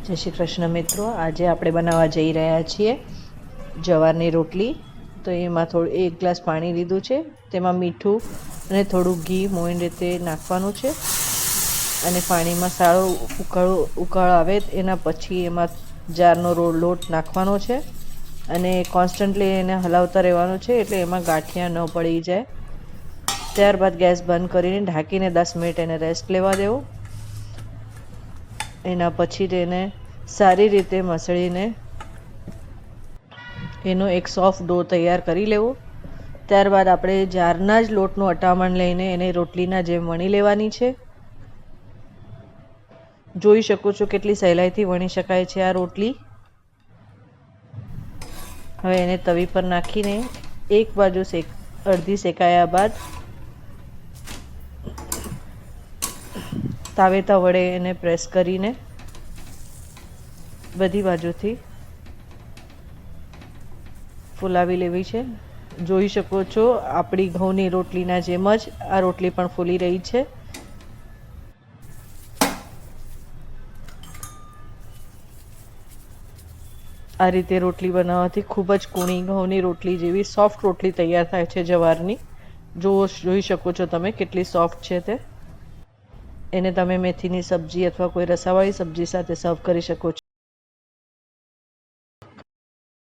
જય શ્રી કૃષ્ણ મિત્રો, આજે આપણે બનાવવા જઈ રહ્યા છીએ જવારની રોટલી. તો એમાં થોડું 1 ગ્લાસ પાણી લીધું છે, તેમાં મીઠું અને થોડું ઘી મોઈન રીતે નાખવાનું છે અને પાણીમાં સારો ઉકાળ આવે એના પછી એમાં જારનો લોટ નાખવાનો છે અને કોન્સ્ટન્ટલી એને હલાવતા રહેવાનું છે, એટલે એમાં ગાંઠિયા ન પડી જાય. ત્યારબાદ ગેસ બંધ કરીને ઢાંકીને 10 મિનિટ એને રેસ્ટ લેવા દેવો. એના પછી તેને સારી રીતે મસળીને એનો એક સોફ્ટ ડો તૈયાર કરી લેવો. ત્યારબાદ આપણે જારના જ લોટનું અટામણ લઈને એને રોટલીના જેમ વણી લેવાની છે. જોઈ શકો છો કેટલી સહેલાઈથી વણી શકાય છે આ રોટલી. હવે એને તવી પર નાખીને એક બાજુ અડધી શેકાયા બાદ તાવેતા વડે એને પ્રેસ કરીને બધી બાજુથી ફૂલાવી લેવી છે. જોઈ શકો છો આપણી ઘઉંની રોટલીના જેમ જ આ રોટલી પણ ફૂલી રહી છે. આ રીતે રોટલી બનાવવાથી ખૂબ જ કૂણી ઘઉંની રોટલી જેવી સોફ્ટ રોટલી તૈયાર થાય છે જવારની. જોઈ શકો છો તમે કેટલી સોફ્ટ છે તે. એને તમે મેથીની સબ્જી અથવા કોઈ રસાવાળી સબ્જી સાથે સર્વ કરી શકો છો.